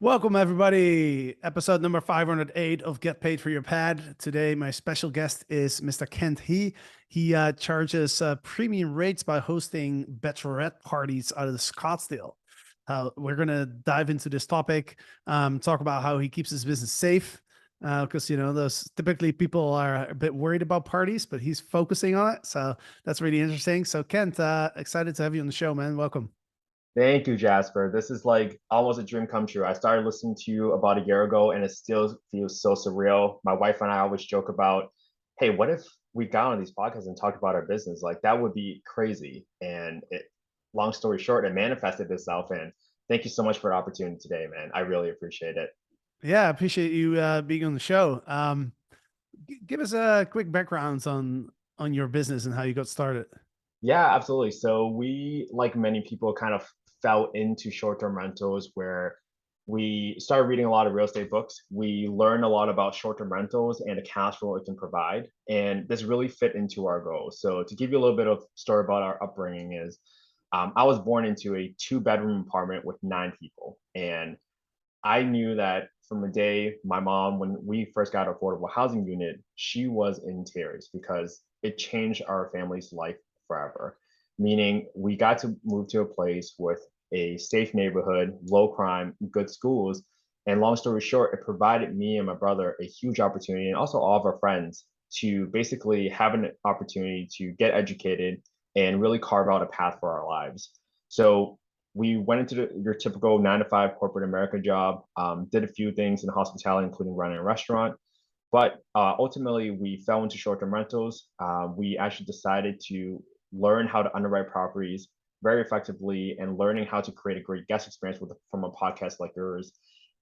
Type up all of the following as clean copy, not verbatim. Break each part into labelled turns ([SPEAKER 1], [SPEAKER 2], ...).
[SPEAKER 1] Welcome, everybody. Episode number 508 of Get Paid for Your Pad. Today, my special guest is Mr. Kent. He charges premium rates by hosting bachelorette parties out of the Scottsdale. We're going to dive into this topic, talk about how he keeps his business safe. Because those typically people are a bit worried about parties, but he's focusing on it. So that's really interesting. So, Kent, excited to have you on the show, man. Welcome.
[SPEAKER 2] Thank you, Jasper. This is like almost a dream come true. I started listening to you about a year ago, and it still feels so surreal. My wife and I always joke about, hey, what if we got on these podcasts and talked about our business? Like that would be crazy. Long story short, it manifested itself. And thank you so much for the opportunity today, man. I really appreciate it.
[SPEAKER 1] Yeah, I appreciate you being on the show. Give us a quick background on your business and how you got started.
[SPEAKER 2] Yeah, absolutely. So we, like many people, kind of fell into short-term rentals where we started reading a lot of real estate books. We learned a lot about short-term rentals and the cash flow it can provide. And this really fit into our goals. So to give you a little bit of story about our upbringing is I was born into a two-bedroom apartment with 9 people. And I knew that from the day my mom, when we first got affordable housing unit, she was in tears because it changed our family's life forever. Meaning we got to move to a place with a safe neighborhood, low crime, good schools. And long story short, it provided me and my brother a huge opportunity and also all of our friends to basically have an opportunity to get educated and really carve out a path for our lives. So we went into your typical 9 to 5 corporate America job, did a few things in hospitality, including running a restaurant. But ultimately, we fell into short-term rentals. We actually decided to learn how to underwrite properties very effectively and learning how to create a great guest experience from a podcast like yours.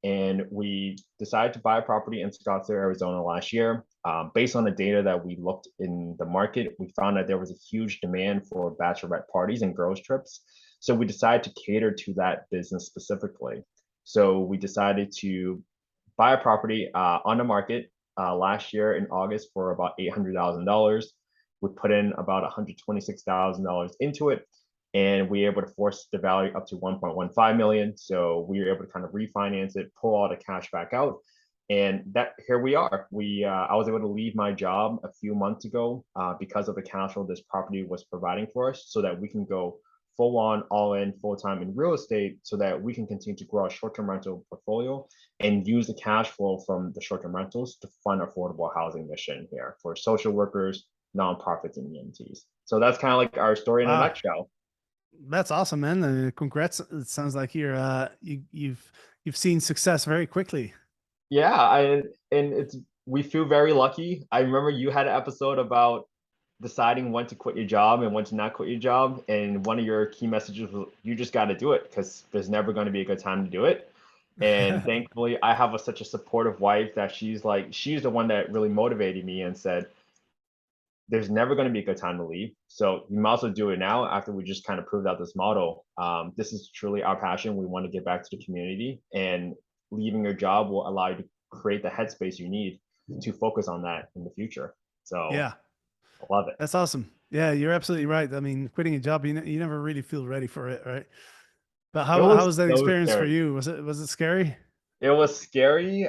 [SPEAKER 2] And we decided to buy a property in Scottsdale, Arizona last year. Based on the data that we looked in the market, we found that there was a huge demand for bachelorette parties and girls' trips. So we decided to cater to that business specifically. So we decided to buy a property on the market last year in August for about $800,000. We put in about $126,000 into it, and we were able to force the value up to 1.15 million. So we were able to kind of refinance it, pull all the cash back out, and that here we are. I was able to leave my job a few months ago because of the cash flow this property was providing for us, so that we can go full on, all in, full time in real estate, so that we can continue to grow our short term rental portfolio and use the cash flow from the short term rentals to fund affordable housing mission here for social workers, nonprofits, and EMTs. So that's kind of like our story in a
[SPEAKER 1] Wow,
[SPEAKER 2] nutshell.
[SPEAKER 1] that's awesome, man. Congrats. It sounds like you've seen success very quickly.
[SPEAKER 2] Yeah, and it's we feel very lucky. I remember you had an episode about deciding when to quit your job and when to not quit your job, and one of your key messages was you just got to do it because there's never going to be a good time to do it. And thankfully, I have such a supportive wife that she's the one that really motivated me and said, there's never going to be a good time to leave. So you might as well do it now after we just kind of proved out this model. This is truly our passion. We want to give back to the community, and leaving your job will allow you to create the headspace you need to focus on that in the future. So
[SPEAKER 1] Yeah,
[SPEAKER 2] I love it.
[SPEAKER 1] that's awesome. Yeah, you're absolutely right. I mean, quitting a job, you never really feel ready for it, right? But
[SPEAKER 2] It
[SPEAKER 1] how
[SPEAKER 2] was
[SPEAKER 1] was that
[SPEAKER 2] so
[SPEAKER 1] experience for
[SPEAKER 2] scary.
[SPEAKER 1] you? Was it scary?
[SPEAKER 2] It was scary,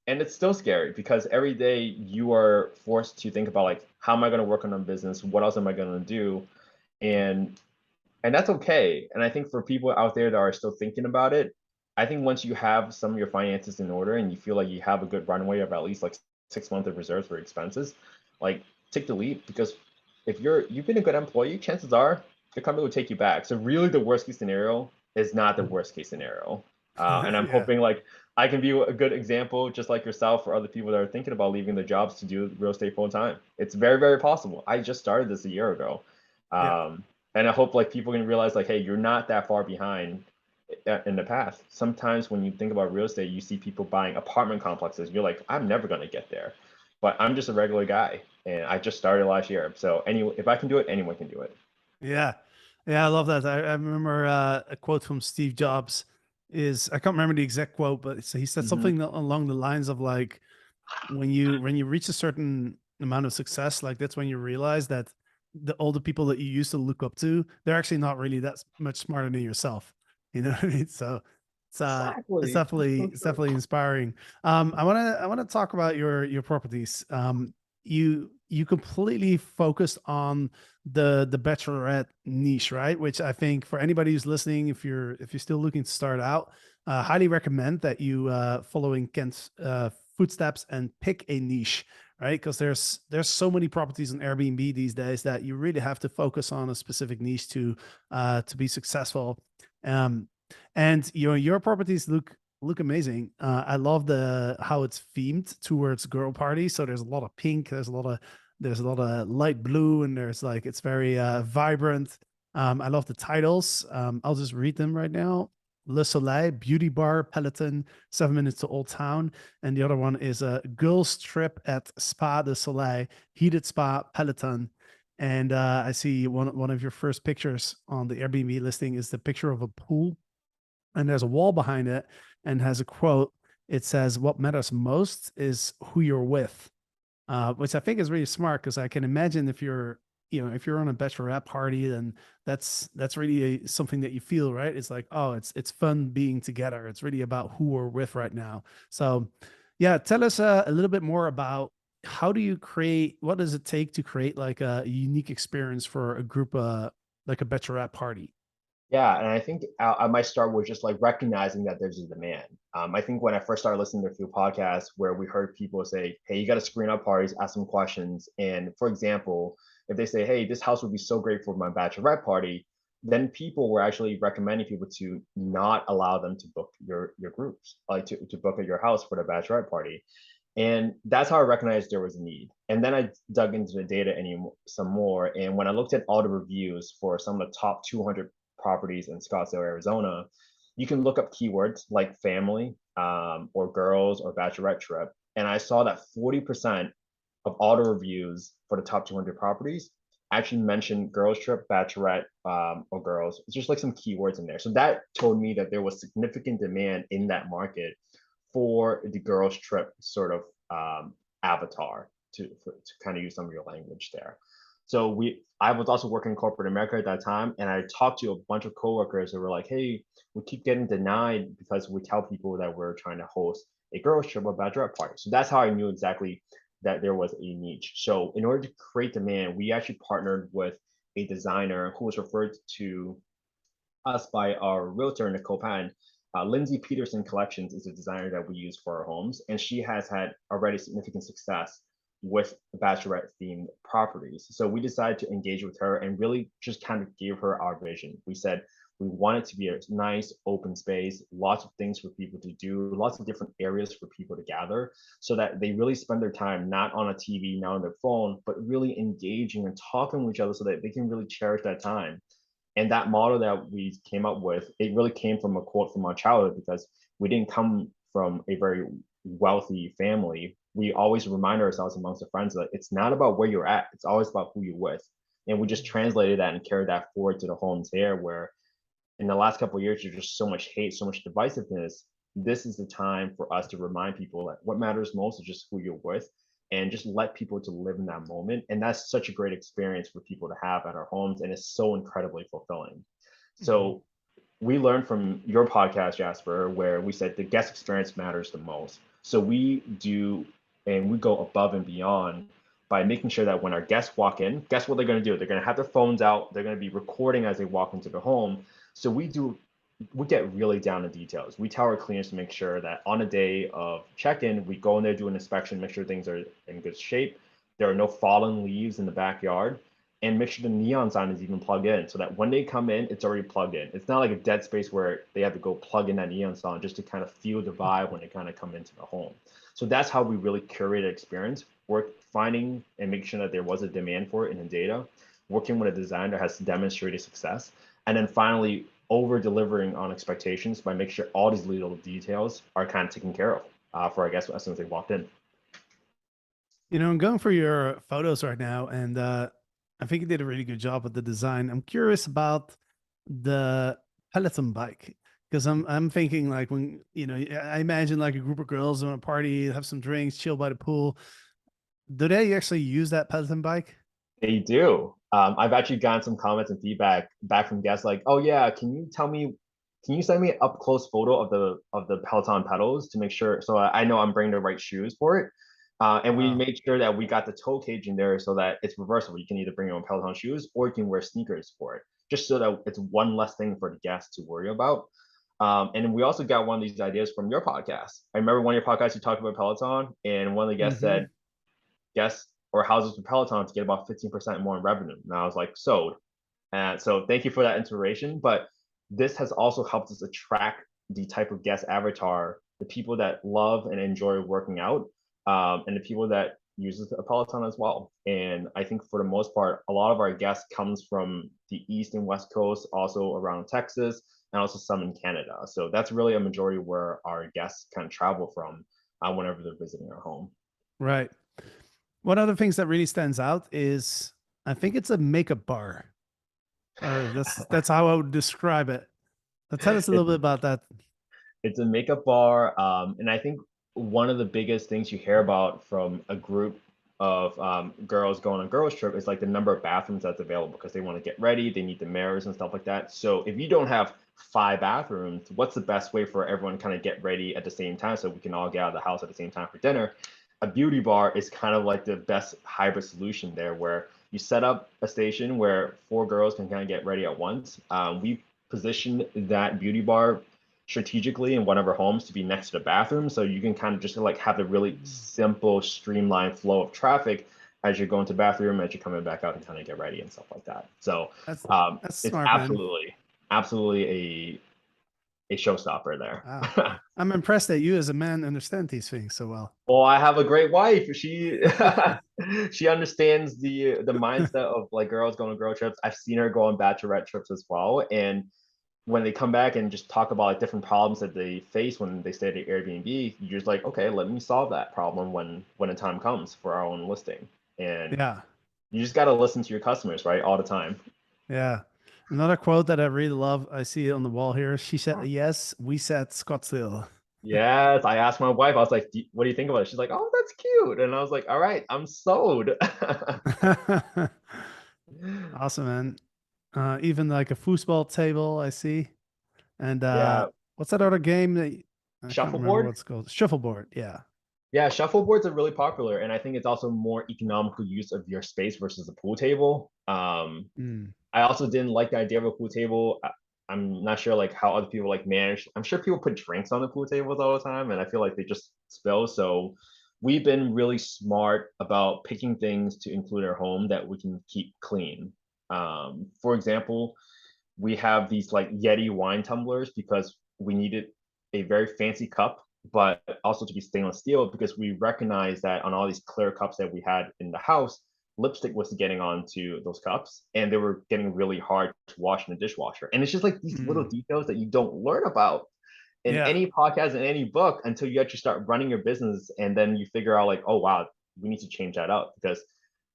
[SPEAKER 2] and it's still scary because every day you are forced to think about like, how am I going to work on a business? What else am I going to do? And and that's okay. And I think for people out there that are still thinking about it, I think once you have some of your finances in order and you feel like you have a good runway of at least like 6 months of reserves for expenses, like take the leap because if you've been a good employee, chances are the company will take you back. So really, the worst case scenario is not the worst case scenario. And I'm
[SPEAKER 1] Yeah.
[SPEAKER 2] hoping like I can be a good example, just like yourself, for other people that are thinking about leaving their jobs to do real estate full time. It's very, very possible. I just started this a year ago.
[SPEAKER 1] Yeah.
[SPEAKER 2] Um, and I hope like people can realize like, hey, you're not that far behind in the past. Sometimes when you think about real estate, you see people buying apartment complexes. You're like, I'm never gonna get there, but I'm just a regular guy, and I just started last year. So anyway, if I can do it, anyone can do it.
[SPEAKER 1] Yeah. Yeah, I love that. I remember a quote from Steve Jobs is I can't remember the exact quote, but he said
[SPEAKER 2] Hmm.
[SPEAKER 1] something along the lines of like when you reach a certain amount of success, like that's when you realize that all the people that you used to look up to, they're actually not really that much smarter than yourself. You know what I mean? So It's
[SPEAKER 2] Exactly.
[SPEAKER 1] definitely
[SPEAKER 2] So
[SPEAKER 1] it's
[SPEAKER 2] true.
[SPEAKER 1] definitely inspiring. I wanna talk about your properties. You completely focused on the bachelorette niche, right? Which I think for anybody who's listening, if you're still looking to start out, highly recommend that you following Kent's footsteps and pick a niche, right? Because there's so many properties on Airbnb these days that you really have to focus on a specific niche to be successful. Um, and your properties look amazing. I love the how it's themed towards girl parties. So there's a lot of pink. There's a lot of light blue, and there's like it's very vibrant. I love the titles. I'll just read them right now. Le Soleil, Beauty Bar, Peloton, 7 minutes to Old Town, and the other one is a girls trip at Spa de Soleil, heated spa, Peloton. And I see one of your first pictures on the Airbnb listing is the picture of a pool, and there's a wall behind it and has a quote. It says, "What matters most is who you're with," which I think is really smart because I can imagine if you're on a bachelorette party, then that's really something that you feel, right? It's like, oh, it's fun being together. It's really about who we're with right now. So, yeah, tell us a little bit more about how do you create? What does it take to create like a unique experience for a group, like a bachelorette party?
[SPEAKER 2] Yeah, and I think I might start with just like recognizing that there's a demand. I think when I first started listening to a few podcasts where we heard people say, "Hey, you got to screen up parties, ask some questions," and for example, if they say, "Hey, this house would be so great for my bachelorette party," then people were actually recommending people to not allow them to book your groups, like to book at your house for the bachelorette party. And that's how I recognized there was a need. And then I dug into the data some more. And when I looked at all the reviews for some of the top 200 properties in Scottsdale, Arizona, you can look up keywords like family, or girls or bachelorette trip. And I saw that 40% of all the reviews for the top 200 properties actually mentioned girls trip, bachelorette, or girls. It's just like some keywords in there. So that told me that there was significant demand in that market for the girls trip sort of avatar to kind of use some of your language there. So I was also working in corporate America at that time, and I talked to a bunch of coworkers who were like, "Hey, we keep getting denied because we tell people that we're trying to host a girls trip or bachelorette party." So that's how I knew exactly that there was a niche. So in order to create demand, we actually partnered with a designer who was referred to us by our realtor, Nicole Pan. Lindsay Peterson Collections is a designer that we use for our homes, and she has had already significant success with bachelorette themed properties. So we decided to engage with her and really just kind of give her our vision. We said we want it to be a nice open space, lots of things for people to do, lots of different areas for people to gather, so that they really spend their time not on a TV, not on their phone, but really engaging and talking with each other so that they can really cherish that time. And that model that we came up with, it really came from a quote from our childhood because we didn't come from a very wealthy family. We always remind ourselves amongst the friends that it's not about where you're at, it's always about who you're with. And we just translated that and carried that forward to the homes here, where in the last couple of years, there's just so much hate, so much divisiveness. This is the time for us to remind people that what matters most is just who you're with, and just let people to live in that moment. And that's such a great experience for people to have at our homes. And it's so incredibly fulfilling.
[SPEAKER 1] Mhm.
[SPEAKER 2] So we learned from your podcast, Jasper, where we said the guest experience matters the most. So we do, and we go above and beyond by making sure that when our guests walk in, guess what they're going to do? They're going to have their phones out. They're going to be recording as they walk into the home. So we get really down to details. We tell our cleaners to make sure that on a day of check-in, we go in there, do an inspection, make sure things are in good shape. There are no fallen leaves in the backyard, and make sure the neon sign is even plugged in so that when they come in, it's already plugged in. It's not like a dead space where they have to go plug in that neon sign just to kind of feel the vibe when they kind of come into the home. So that's how we really curate an experience, work finding and making sure that there was a demand for it in the data, working with a designer that has demonstrated success, and then finally over delivering on expectations by making sure all these little details are kind of taken care of for our guests as soon as they walked in.
[SPEAKER 1] I'm going for your photos right now, and I think you did a really good job with the design. I'm curious about the Peloton bike because I'm thinking like when I imagine like a group of girls on a party, have some drinks, chill by the pool. Do they actually use that Peloton bike?
[SPEAKER 2] They do. I've actually gotten some comments and feedback back from guests like, "Oh yeah, can you tell me can you send me an up close photo of the Peloton pedals to make sure so I know I'm bringing the right shoes for it. And we
[SPEAKER 1] Wow.
[SPEAKER 2] made sure that we got the toe cage in there so that it's reversible. You can either bring your own Peloton shoes or you can wear sneakers for it, just so that it's one less thing for the guests to worry about. And we also got one of these ideas from your podcast. I remember one of your podcasts you talked about Peloton, and one of the guests
[SPEAKER 1] Hmm.
[SPEAKER 2] said guests or houses with Peloton to get about 15% more in revenue. And I was like, sold. And so thank you for that inspiration. But this has also helped us attract the type of guest avatar, the people that love and enjoy working out, and the people that uses a Peloton as well. And I think for the most part, a lot of our guests comes from the East and West Coast, also around Texas, and also some in Canada. So that's really a majority where our guests kind of travel from whenever they're visiting our home.
[SPEAKER 1] Right. One of the things that really stands out is I think it's a makeup bar, or that's how I would describe it. Tell us a little
[SPEAKER 2] It's
[SPEAKER 1] bit about that.
[SPEAKER 2] it's a makeup bar, and I think one of the biggest things you hear about from a group of girls going on girls trip is like the number of bathrooms that's available because they want to get ready, they need the mirrors and stuff like that. So if you don't have 5 bathrooms, what's the best way for everyone to kind of get ready at the same time so we can all get out of the house at the same time for dinner? A beauty bar is kind of like the best hybrid solution there, where you set up a station where 4 girls can kind of get ready at once. We positioned that beauty bar strategically in one of our homes to be next to the bathroom, so you can kind of just like have a really simple streamlined flow of traffic as you're going to the bathroom, as you're coming back out and kind of get ready and stuff like that. So
[SPEAKER 1] That's that's
[SPEAKER 2] it's
[SPEAKER 1] smart, man.
[SPEAKER 2] absolutely a showstopper
[SPEAKER 1] Wow.
[SPEAKER 2] there.
[SPEAKER 1] I'm impressed that you as a man understand these things so well.
[SPEAKER 2] Well, I have a great wife. She she understands the mindset of like girls going on girl trips. I've seen her go on bachelorette trips as well, and when they come back and just talk about like different problems that they face when they stay at the Airbnb, you're just like, okay, let me solve that problem when the time comes for our own listing. And
[SPEAKER 1] Yeah.
[SPEAKER 2] you just got to listen to your customers, right, all the time.
[SPEAKER 1] Yeah. Another quote that I really love, I see it on the wall here. She said, "Yes, we said Scottsdale."
[SPEAKER 2] Yes, I asked my wife. I was like, "What do you think about it?" She's like, "Oh, that's cute," and I was like, "All right, I'm sold."
[SPEAKER 1] Awesome, man. Even like a foosball table, I see. And
[SPEAKER 2] Yeah,
[SPEAKER 1] what's that other game I can't remember what
[SPEAKER 2] shuffleboard.
[SPEAKER 1] it's called? Shuffleboard. Yeah.
[SPEAKER 2] Yeah, shuffleboards are really popular, and I think it's also more economical use of your space versus a pool table.
[SPEAKER 1] Mm.
[SPEAKER 2] I also didn't like the idea of a pool table. I'm not sure like how other people like manage. I'm sure people put drinks on the pool tables all the time, and I feel like they just spill. So we've been really smart about picking things to include in our home that we can keep clean. For example, we have these like Yeti wine tumblers because we needed a very fancy cup, but also to be stainless steel because we recognize that on all these clear cups that we had in the house, lipstick was getting onto those cups and they were getting really hard to wash in the dishwasher. And it's just like these little
[SPEAKER 1] Mm.
[SPEAKER 2] details that you don't learn about in
[SPEAKER 1] Yeah.
[SPEAKER 2] any podcast, in any book until you actually start running your business. And then you figure out like, oh, wow, we need to change that up because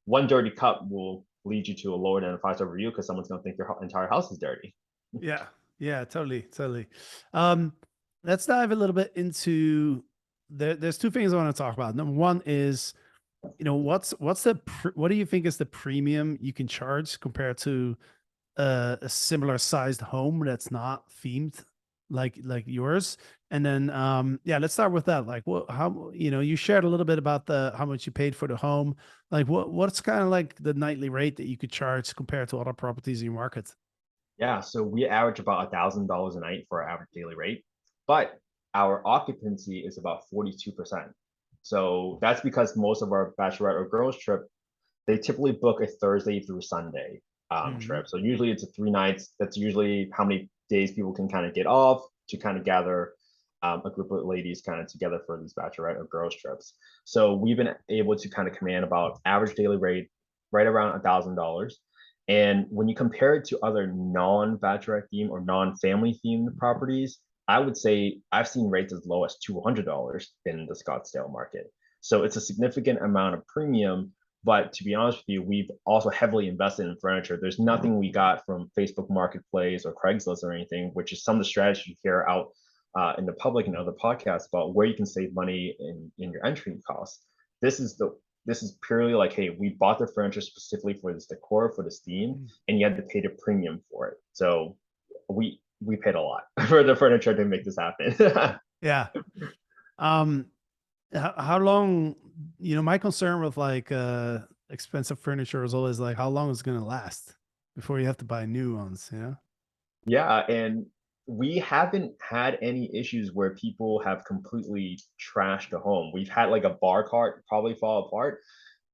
[SPEAKER 2] one dirty cup will lead you to a lower than a 5-star review because someone's going to think your entire house is dirty.
[SPEAKER 1] Yeah. Yeah. Totally. Totally. Um, let's dive a little bit into there's two things I want to talk about. Number one is, what's what do you think is the premium you can charge compared to a similar sized home that's not themed like yours? And then yeah, let's start with that. Like what how you shared a little bit about the how much you paid for the home. Like what's kind of like the nightly rate that you could charge compared to other properties in your market?
[SPEAKER 2] Yeah, so we average about $1,000 a night for our average daily rate, but our occupancy is about 42%. So that's because most of our bachelorette or girls trip, they typically book a Thursday through Sunday
[SPEAKER 1] Hmm.
[SPEAKER 2] trip. So usually it's a 3 nights. That's usually how many days people can kind of get off to kind of gather a group of ladies kind of together for these bachelorette or girls trips. So we've been able to kind of command about average daily rate right around $1,000. And when you compare it to other non-bachelorette theme or non-family themed properties, I would say I've seen rates as low as $200 in the Scottsdale market. So it's a significant amount of premium. But to be honest with you, we've also heavily invested in furniture. There's nothing we got from Facebook Marketplace or Craigslist or anything, which is some of the strategies you hear out in the public and other podcasts about where you can save money in your entry costs. This is the this is purely like, hey, we bought the furniture specifically for this decor, for this theme, and you had to pay the premium for it. So we we paid a lot for the furniture to make this happen.
[SPEAKER 1] Yeah. Um, how long, my concern with like expensive furniture is always like how long is it going to last before you have to buy new ones,
[SPEAKER 2] Yeah, and we haven't had any issues where people have completely trashed the home. We've had like a bar cart probably fall apart,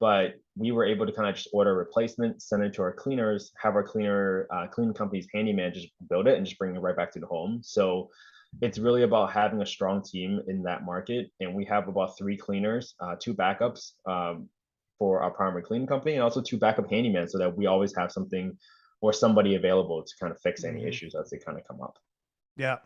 [SPEAKER 2] but we were able to kind of just order a replacement, send it to our cleaners, have our cleaning company's handyman just build it and just bring it right back to the home. So it's really about having a strong team in that market. And we have about 3 cleaners, 2 backups for our primary cleaning company, and also 2 backup handymen so that we always have something or somebody available to kind of fix any
[SPEAKER 1] Mhm.
[SPEAKER 2] issues as they kind of come up.
[SPEAKER 1] Yeah.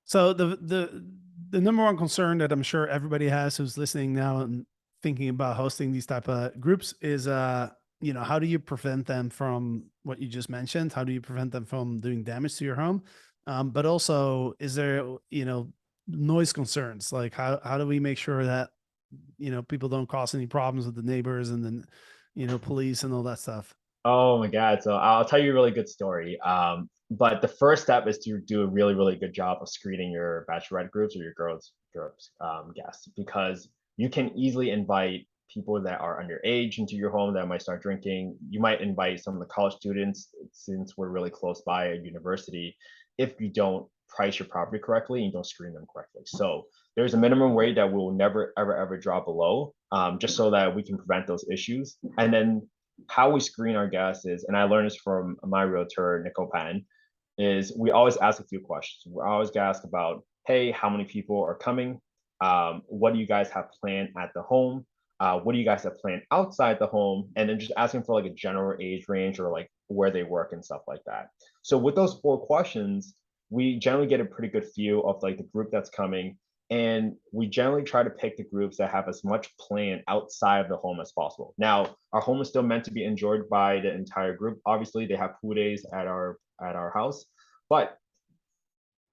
[SPEAKER 1] So the number one concern that I'm sure everybody has who's listening now and thinking about hosting these type of groups is how do you prevent them from what you just mentioned? How do you prevent them from doing damage to your home? But also, is there noise concerns? Like how do we make sure that people don't cause any problems with the neighbors and then police and all that stuff?
[SPEAKER 2] Oh my God. So I'll tell you a really good story. But the first step is to do a really, really good job of screening your bachelorette groups or your girls groups guests, because you can easily invite people that are underage into your home that might start drinking. You might invite some of the college students since we're really close by a university if you don't price your property correctly and you don't screen them correctly. So there's a minimum rate that we'll never, ever, ever drop below, just so that we can prevent those issues. And then how we screen our guests is, and I learned this from my realtor, Nicole Patton, is we always ask a few questions. We're always gonna ask about, hey, how many people are coming? What do you guys have planned at the home? What do you guys have planned outside the home? And then just asking for like a general age range or like where they work and stuff like that. So with those 4 questions, we generally get a pretty good feel of like the group that's coming, and we generally try to pick the groups that have as much plan outside of the home as possible. Now, our home is still meant to be enjoyed by the entire group. Obviously, they have pool days at our house, but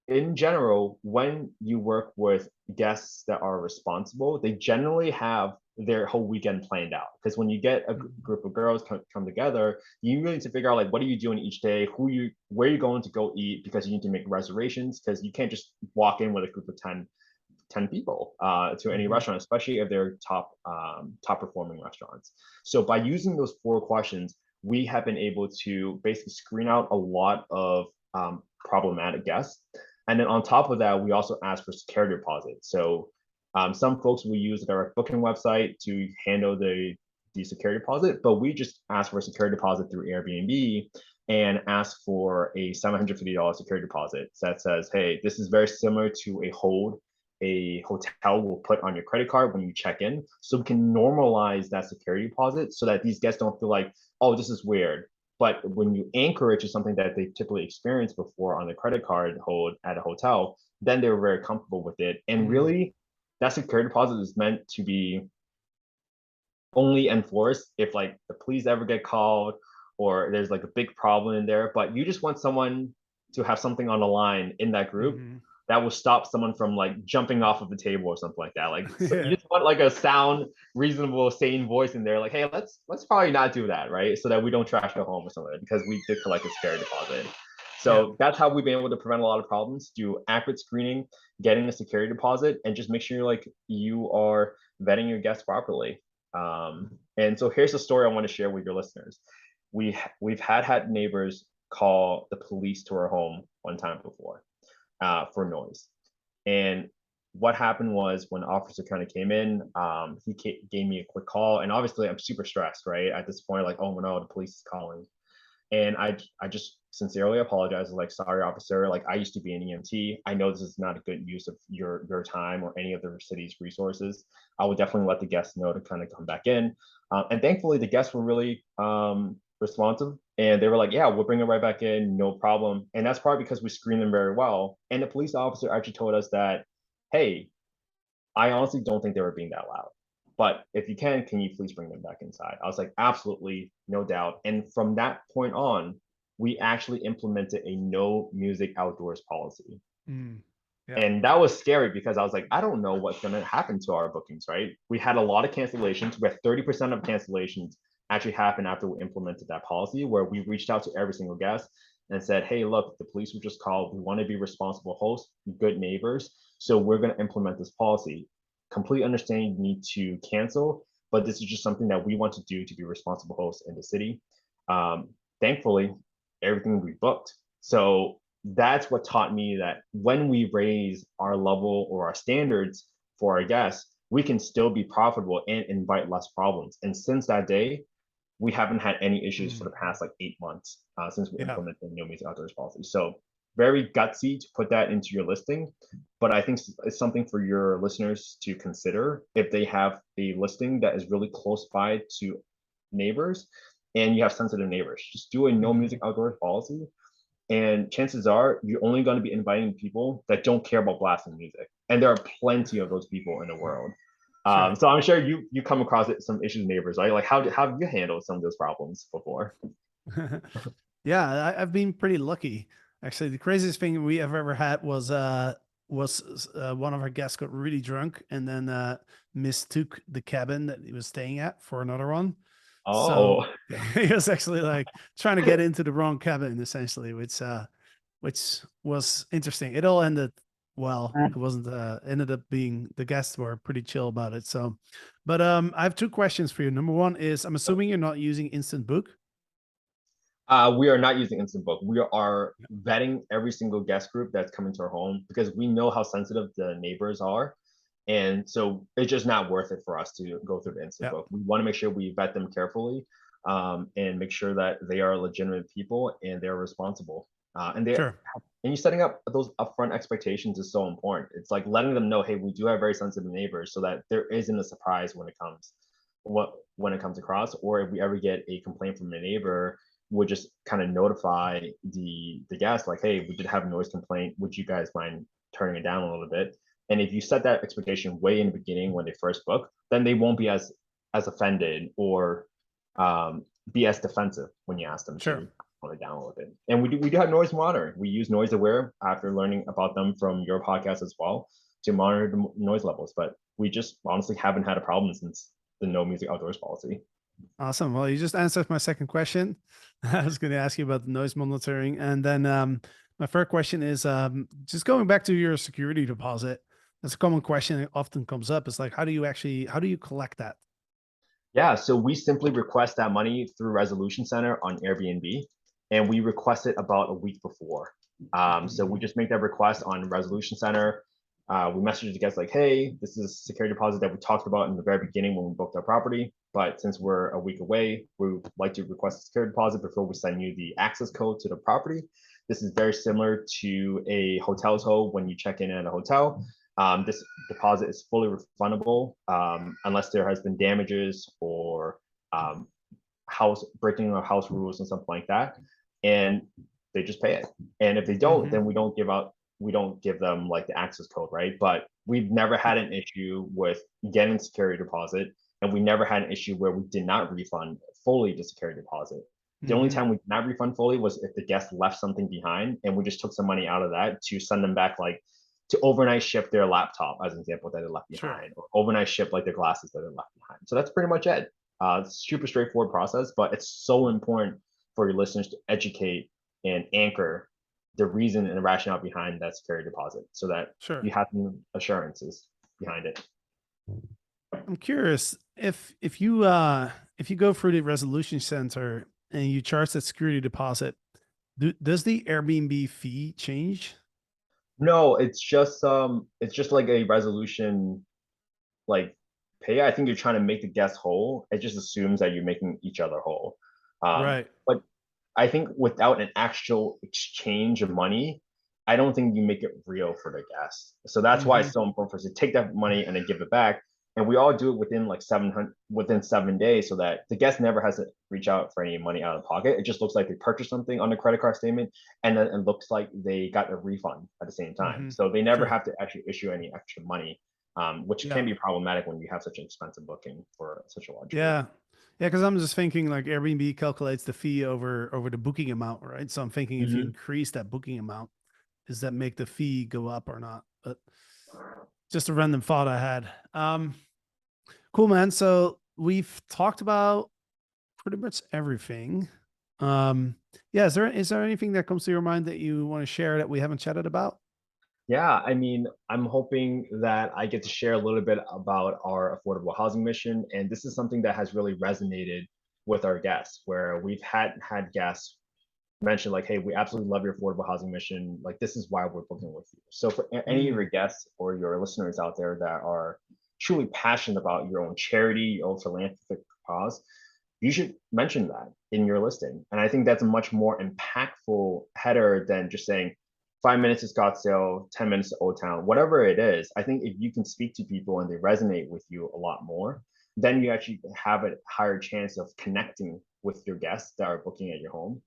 [SPEAKER 2] in general, when you work with guests that are responsible, they generally have their whole weekend planned out. Because when you get a group of girls come together, you really need to figure out like what are you doing each day, where are you going to go eat, because you need to make reservations, because you can't just walk in with a group of 10 people to any
[SPEAKER 1] Mhm.
[SPEAKER 2] restaurant, especially if they're top performing restaurants. So by using those 4 questions, we have been able to basically screen out a lot of problematic guests. And then on top of that, we also ask for security deposits. So some folks will use their booking website to handle the security deposit, but we just ask for a security deposit through Airbnb and ask for a $750 security deposit that says, hey, this is very similar to a hotel will put on your credit card when you check in. So we can normalize that security deposit so that these guests don't feel like, oh, this is weird. But when you anchor it to something that they typically experienced before on the credit card hold at a hotel, then they're very comfortable with it. And
[SPEAKER 1] Mm.
[SPEAKER 2] really, that security deposit is meant to be only enforced if like the police ever get called or there's like a big problem in there. But you just want someone to have something on the line in that group
[SPEAKER 1] Mhm.
[SPEAKER 2] that will stop someone from like jumping off of the table or something like that. Like so you
[SPEAKER 1] Yeah.
[SPEAKER 2] just want like a sound, reasonable, sane voice in there. Like, hey, let's probably not do that, right? So that we don't trash the home or something, because we did collect a scary deposit.
[SPEAKER 1] Yeah.
[SPEAKER 2] So that's how we've been able to prevent a lot of problems. Do accurate screening, getting a security deposit, and just make sure like you are vetting your guests properly. And so here's the story I want to share with your listeners. We've had neighbors call the police to our home one time before for noise. And what happened was when the officer kind of came in, gave me a quick call, and obviously I'm super stressed, right? At this point, like, oh no, the police is calling. And I just sincerely apologize. I was like, sorry, officer. Like, I used to be an EMT. I know this is not a good use of your time or any of the city's resources. I would definitely let the guests know to kind of come back in. And thankfully, the guests were really responsive, and they were like, yeah, we'll bring it right back in, no problem. And that's probably because we screened them very well. And the police officer actually told us that, hey, I honestly don't think they were being that loud. But if you can you please bring them back inside? I was like, absolutely, no doubt. And from that point on, we actually implemented a no music outdoors policy.
[SPEAKER 1] Mm. Yeah.
[SPEAKER 2] And that was scary because I was like, I don't know what's going to happen to our bookings, right? We had a lot of cancellations. We had 30% of cancellations actually happen after we implemented that policy, where we reached out to every single guest. and said, hey, look, the police were just called. We want to be responsible hosts, good neighbors. So we're going to implement this policy. Complete understanding you need to cancel, but this is just something that we want to do to be responsible hosts in the city. Thankfully, everything we booked. So that's what taught me that when we raise our level or our standards for our guests, we can still be profitable and invite less problems. And since that day, we haven't had any issues for the past like 8 months since we implemented no music outdoors policy. So very gutsy to put that into your listing, but I think it's something for your listeners to consider if they have a listing that is really close by to neighbors and you have sensitive neighbors. Just do a no music outdoors policy, and chances are you're only going to be inviting people that don't care about blasting music, and there are plenty of those people in the world. So I'm sure you come across some issues with neighbors, right? Like how have you handled some of those problems before?
[SPEAKER 1] Yeah, I've been pretty lucky. Actually, the craziest thing we have ever had was one of our guests got really drunk and then mistook the cabin that he was staying at for another one.
[SPEAKER 2] Oh,
[SPEAKER 1] So he was actually like trying to get into the wrong cabin, essentially, which was interesting. It all ended well. It wasn't ended up being, the guests were pretty chill about it. So, but I have 2 questions for you. Number one is, I'm assuming you're not using Instant Book.
[SPEAKER 2] we are not using Instant Book. We are vetting every single guest group that's coming to our home because we know how sensitive the neighbors are. And so it's just not worth it for us to go through the Instant Book. We want to make sure we vet them carefully and make sure that they are legitimate people and they're responsible. And you're setting up those upfront expectations is so important. It's like letting them know, hey, we do have very sensitive neighbors, so that there isn't a surprise when it comes across, or if we ever get a complaint from a neighbor, would just kind of notify the guest, like, hey, we did have a noise complaint. Would you guys mind turning it down a little bit? And if you set that expectation way in the beginning when they first book, then they won't be as offended or be as defensive when you ask them to tone it down a little bit. And we do have noise monitoring. We use Noise Aware after learning about them from your podcast as well to monitor the noise levels. But we just honestly haven't had a problem since the no music outdoors policy.
[SPEAKER 1] Awesome. Well, you just answered my second question. I was going to ask you about the noise monitoring. And then my third question is just going back to your security deposit. That's a common question that often comes up. It's like, how do you collect that?
[SPEAKER 2] Yeah, so we simply request that money through Resolution Center on Airbnb, and we request it about a week before. So we just make that request on Resolution Center. We message the guests like, hey, this is a security deposit that we talked about in the very beginning when we booked our property. But since we're a week away, we would like to request a security deposit before we send you the access code to the property. This is very similar to a hotel tow when you check in at a hotel. This deposit is fully refundable unless there has been damages or breaking of house rules and something like that. And they just pay it. And if they don't, then we don't give them like the access code, right? But we've never had an issue with getting security deposit, and we never had an issue where we did not refund fully the security deposit. The only time we did not refund fully was if the guest left something behind, and we just took some money out of that to send them back, like to overnight ship their laptop, as an example, that they left behind, or overnight ship like their glasses that they left behind. So that's pretty much it. It's super straightforward process, but it's so important for your listeners to educate and anchor the reason and the rationale behind that security deposit, so that you have some assurances behind it.
[SPEAKER 1] I'm curious if you go through the Resolution Center and you charge that security deposit, does the Airbnb fee change?
[SPEAKER 2] No, it's just like a resolution like pay. I think you're trying to make the guest whole. It just assumes that you're making each other whole. But I think without an actual exchange of money, I don't think you make it real for the guests. So that's why it's so important for us to take that money and then give it back. And we all do it within 7 days, so that the guest never has to reach out for any money out of pocket. It just looks like they purchased something on the credit card statement, and then it looks like they got a refund at the same time. So they never have to actually issue any extra money, which can be problematic when you have such an expensive booking for such a large group.
[SPEAKER 1] Yeah, because I'm just thinking like Airbnb calculates the fee over the booking amount, right? So I'm thinking if you increase that booking amount, does that make the fee go up or not? But just a random thought I had. Cool, man. So we've talked about pretty much everything. Yeah, is there anything that comes to your mind that you want to share that we haven't chatted about?
[SPEAKER 2] Yeah, I mean, I'm hoping that I get to share a little bit about our affordable housing mission, and this is something that has really resonated with our guests, where we've had guests mention like, "Hey, we absolutely love your affordable housing mission. Like, this is why we're booking with you." So, for any of your
[SPEAKER 1] Mm,
[SPEAKER 2] guests or your listeners out there that are truly passionate about your own charity, your own philanthropic cause, you should mention that in your listing. And I think that's a much more impactful header than just saying 5 minutes to Scottsdale, 10 minutes to Old Town, whatever it is. I think if you can speak to people and they resonate with you a lot more, then you actually have a higher chance of connecting with your guests that are booking at your home.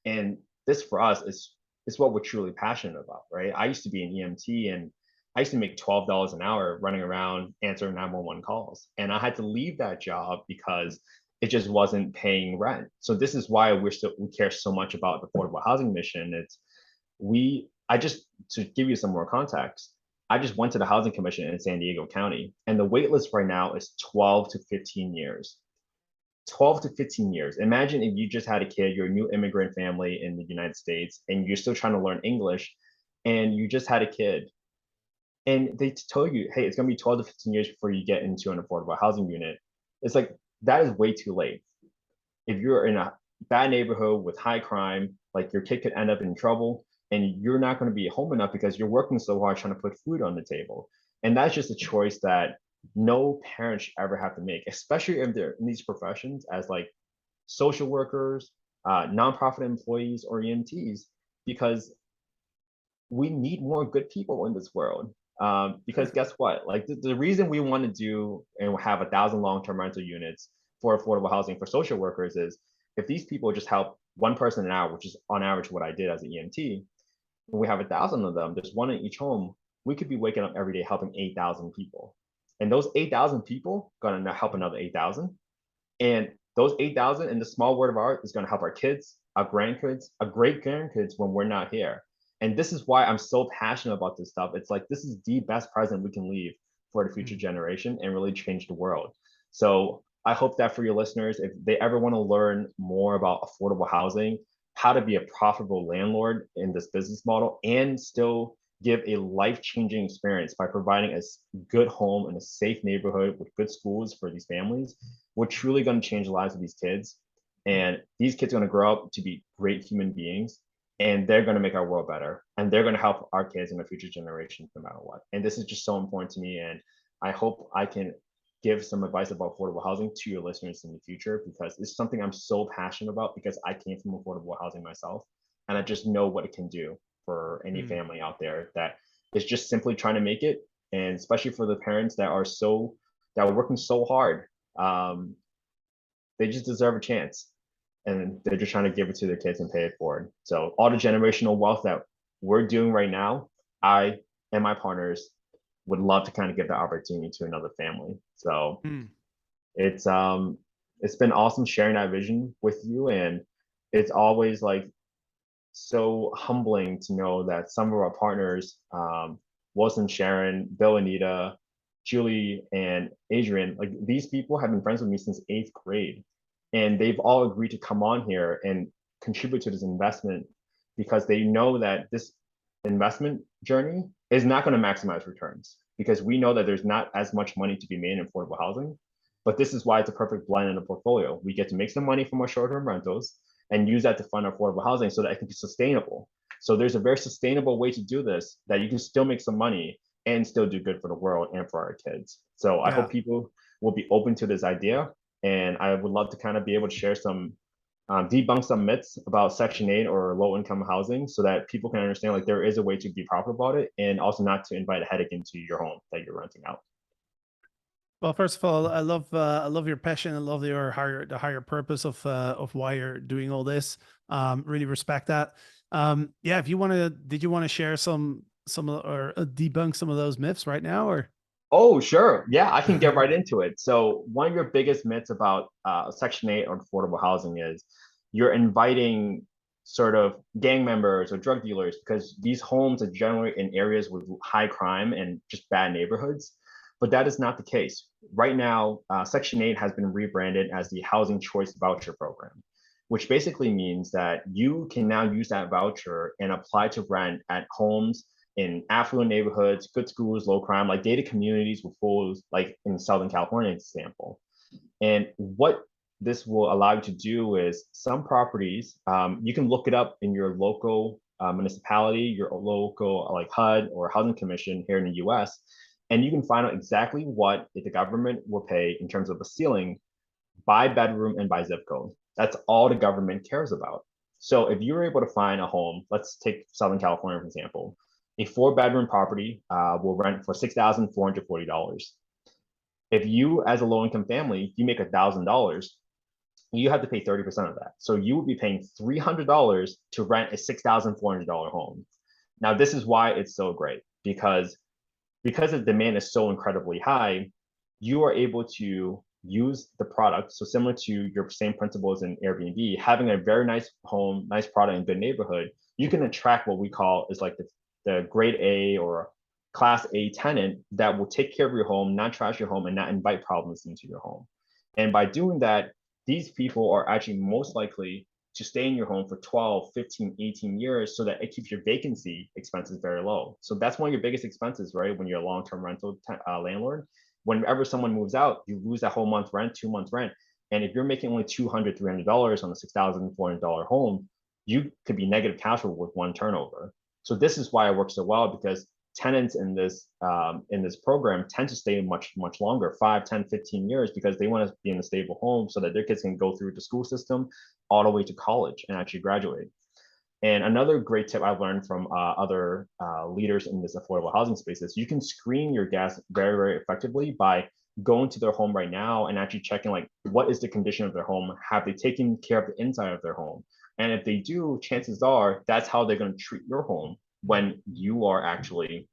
[SPEAKER 2] And this for us is what we're truly passionate about, right? I used to be an EMT and I used to make $12 an hour running around answering 911 calls. And I had to leave that job because it just wasn't paying rent. So this is why we care so much about the affordable housing mission. It's we I just to give you some more context, I just went to the housing commission in San Diego County, and the wait list right now is 12 to 15 years. 12 to 15 years. Imagine if you just had a kid, you're a new immigrant family in the United States, and you're still trying to learn English, and you just had a kid, and they told you, hey, it's going to be 12 to 15 years before you get into an affordable housing unit. It's like, that is way too late. If you're in a bad neighborhood with high crime, like your kid could end up in trouble, and you're not going to be home enough because you're working so hard trying to put food on the table. And that's just a choice that no parent should ever have to make, especially if they're in these professions as like social workers, nonprofit employees, or EMTs, because we need more good people in this world. Because guess what? Like the reason we want to do and have 1,000 long-term rental units for affordable housing for social workers is if these people just help one person an hour, which is on average what I did as an EMT, when we have 1,000 of them, there's one in each home, we could be waking up every day helping 8,000 people. And those 8,000 people gonna help another 8,000. And those 8,000 in the small word of art is gonna help our kids, our grandkids, our great grandkids when we're not here. And this is why I'm so passionate about this stuff. It's like this is the best present we can leave for the future
[SPEAKER 1] mm,
[SPEAKER 2] generation and really change the world. So I hope that for your listeners, if they ever want to learn more about affordable housing, how to be a profitable landlord in this business model, and still give a life-changing experience by providing a good home in a safe neighborhood with good schools for these families, we're truly going to change the lives of these kids.
[SPEAKER 1] mm.
[SPEAKER 2] And these kids are going to grow up to be great human beings, and they're going to make our world better, and they're going to help our kids and the future generations no matter what. And this is just so important to me, and I hope I can give some advice about affordable housing to your listeners in the future, because it's something I'm so passionate about, because I came from affordable housing myself, and I just know what it can do for any
[SPEAKER 1] Mm.
[SPEAKER 2] family out there that is just simply trying to make it. And especially for the parents that are working so hard, um, they just deserve a chance, and they're just trying to give it to their kids and pay it forward. So all the generational wealth that we're doing right now, I and my partners would love to kind of give the opportunity to another family. So
[SPEAKER 1] Mm.
[SPEAKER 2] it's um it's been awesome sharing that vision with you, and it's always like so humbling to know that some of our partners, Wilson, Sharon, Bill, Anita, Julie, and Adrian, like these people have been friends with me since 8th grade. And they've all agreed to come on here and contribute to this investment because they know that this investment journey is not going to maximize returns, because we know that there's not as much money to be made in affordable housing. But this is why it's a perfect blend in a portfolio. We get to make some money from our short-term rentals and use that to fund affordable housing so that it can be sustainable. So there's a very sustainable way to do this that you can still make some money and still do good for the world and for our kids. So I
[SPEAKER 1] Yeah.
[SPEAKER 2] hope people will be open to this idea. And I would love to kind of be able to share debunk some myths about Section 8 or low income housing so that people can understand like there is a way to be proper about it, and also not to invite a headache into your home that you're renting out.
[SPEAKER 1] Well, first of all, I love your passion. I love the higher purpose of why you're doing all this. Really respect that. Yeah, if you want to, did you want to share or debunk some of those myths right now, or?
[SPEAKER 2] Oh, sure. Yeah, I can get right into it. So, one of your biggest myths about Section 8 or affordable housing is you're inviting sort of gang members or drug dealers, because these homes are generally in areas with high crime and just bad neighborhoods. But that is not the case. Right now, Section 8 has been rebranded as the Housing Choice Voucher Program. which basically means that you can now use that voucher and apply to rent at homes in affluent neighborhoods, good schools, low crime, like gated communities with pools, like in Southern California, example. And what this will allow you to do is some properties, you can look it up in your local municipality, your local like HUD or Housing Commission here in the US, and you can find out exactly what the government will pay in terms of the ceiling by bedroom and by zip code. That's all the government cares about. So if you're able to find a home, let's take Southern California, for example, a 4-bedroom property will rent for $6,440. If you, as a low-income family, you make $1,000, you have to pay 30% of that. So you would be paying $300 to rent a $6,400 home. Now, this is why it's so great, because the demand is so incredibly high, you are able to use the product. So similar to your same principles in Airbnb, having a very nice home, nice product in good neighborhood, you can attract what we call is like the grade A or class A tenant that will take care of your home, not trash your home, and not invite problems into your home. And by doing that, these people are actually most likely to stay in your home for 12, 15, 18 years so that it keeps your vacancy expenses very low. So that's one of your biggest expenses, right? When you're a long-term rental landlord, whenever someone moves out, you lose that whole month rent, 2 months rent. And if you're making only $200, $300 on a $6,400 home, you could be negative cash flow with one turnover. So this is why it works so well, because tenants in this program tend to stay much longer, 5, 10, 15 years, because they want to be in a stable home so that their kids can go through the school system all the way to college and actually graduate. And another great tip I've learned from other leaders in this affordable housing space is you can screen your guests very, very effectively by going to their home right now and actually checking like, what is the condition of their home? Have they taken care of the inside of their home? And if they do, chances are that's how they're going to treat your home when you are actually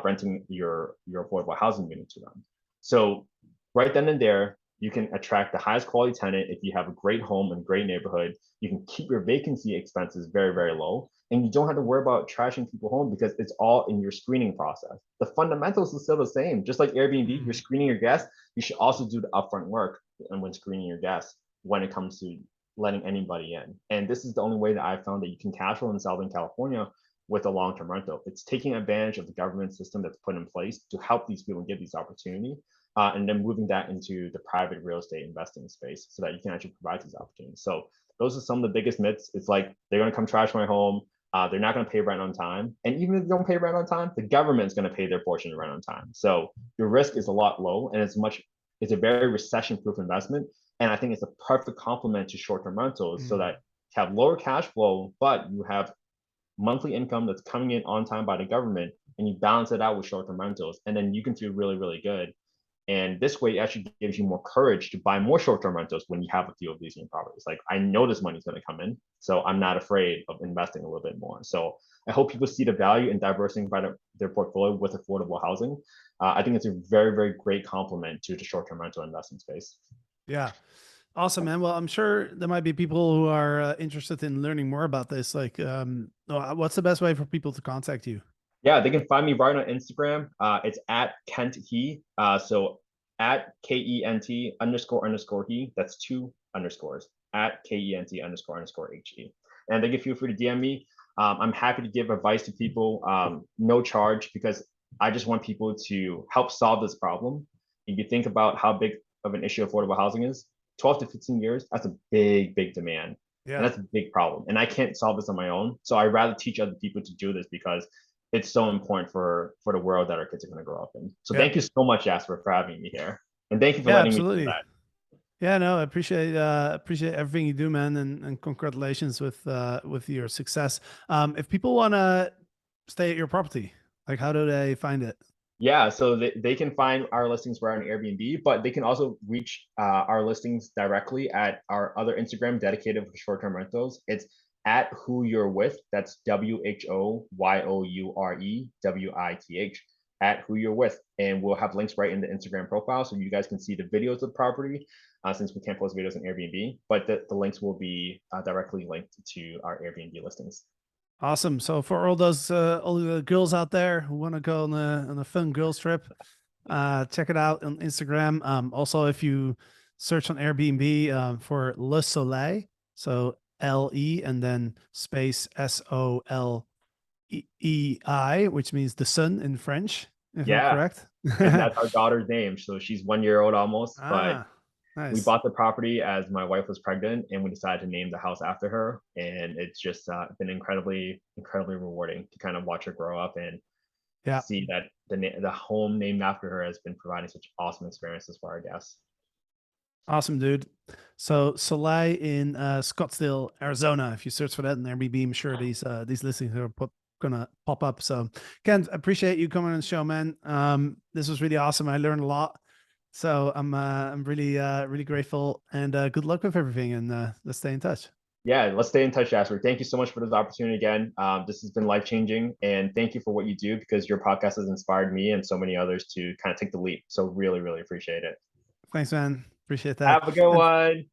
[SPEAKER 2] renting your affordable housing unit to them. So right then and there, you can attract the highest quality tenant if you have a great home and great neighborhood. You can keep your vacancy expenses very, very low. And you don't have to worry about trashing people home because it's all in your screening process. The fundamentals is still the same. Just like Airbnb, you're screening your guests, you should also do the upfront work and when screening your guests when it comes to letting anybody in. And this is the only way that I've found that you can cash flow in Southern California with a long-term rental. It's taking advantage of the government system that's put in place to help these people and give these opportunity, and then moving that into the private real estate investing space so that you can actually provide these opportunities. So those are some of the biggest myths. It's like, they're going to come trash my home. They're not going to pay rent on time. And even if they don't pay rent on time, the government's going to pay their portion of rent on time. So your risk is a lot low, and it's a very recession-proof investment. And I think it's a perfect complement to short-term rentals so that you have lower cash flow, but you have monthly income that's coming in on time by the government, and you balance it out with short-term rentals, and then you can feel really, really good. And this way, it actually gives you more courage to buy more short-term rentals when you have a few of these new properties. Like, I know this money's going to come in, so I'm not afraid of investing a little bit more. So I hope people see the value in diversifying their portfolio with affordable housing. I think it's a very, very great complement to the short-term rental investment space.
[SPEAKER 1] Yeah. Awesome, man. Well, I'm sure there might be people who are interested in learning more about this. Like, what's the best way for people to contact you?
[SPEAKER 2] Yeah, they can find me right on Instagram. It's at Kent He. So at KENT__he. That's 2 underscores at KENT__HE. And they can feel free to DM me. I'm happy to give advice to people, no charge, because I just want people to help solve this problem. If you think about how big of an issue affordable housing is, 12 to 15 years, that's a big, big demand. Yeah. And that's a big problem. And I can't solve this on my own. So I'd rather teach other people to do this because it's so important for the world that our kids are going to grow up in. So thank you so much, Jasper, for having me here. And thank you for letting me do that.
[SPEAKER 1] Yeah, no, I appreciate everything you do, man, and congratulations with your success. If people want to stay at your property, like, how do they find it?
[SPEAKER 2] Yeah, so they can find our listings right on Airbnb, but they can also reach our listings directly at our other Instagram dedicated for short-term rentals. It's at Who You're With. That's WHOYOUREWITH, at Who You're With. And we'll have links right in the Instagram profile so you guys can see the videos of the property, since we can't post videos on Airbnb, but the links will be directly linked to our Airbnb listings.
[SPEAKER 1] Awesome. So for all the girls out there who want to go on a fun girls trip, check it out on Instagram. Also, if you search on Airbnb for Le Soleil, so SOLE and then space SOLEI, which means the sun in French, if I'm
[SPEAKER 2] Yeah,
[SPEAKER 1] correct.
[SPEAKER 2] and that's our daughter's name. So she's 1 year old almost, but
[SPEAKER 1] Ah,
[SPEAKER 2] we
[SPEAKER 1] nice.
[SPEAKER 2] bought the property as my wife was pregnant, and we decided to name the house after her. And it's just been incredibly rewarding to kind of watch her grow up and
[SPEAKER 1] Yeah.
[SPEAKER 2] see that the home named after her has been providing such awesome experiences for our guests.
[SPEAKER 1] Awesome, dude. So Soleil in Scottsdale, Arizona. If you search for that in Airbnb, I'm sure these listings are gonna pop up. So Ken, appreciate you coming on the show, man. This was really awesome. I learned a lot. So I'm really grateful, and good luck with everything, and let's stay in touch.
[SPEAKER 2] Yeah, let's stay in touch, Jasper. Thank you so much for this opportunity again. This has been life changing, and thank you for what you do, because your podcast has inspired me and so many others to kind of take the leap. So really appreciate it.
[SPEAKER 1] Thanks, man. Appreciate that.
[SPEAKER 2] Have a good
[SPEAKER 1] And
[SPEAKER 2] one.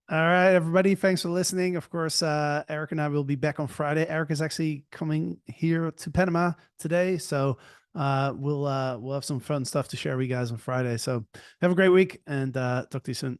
[SPEAKER 1] all right, everybody. Thanks for listening. Of course, Eric and I will be back on Friday. Eric is actually coming here to Panama today, so we'll have some fun stuff to share with you guys on Friday. So have a great week, and talk to you soon.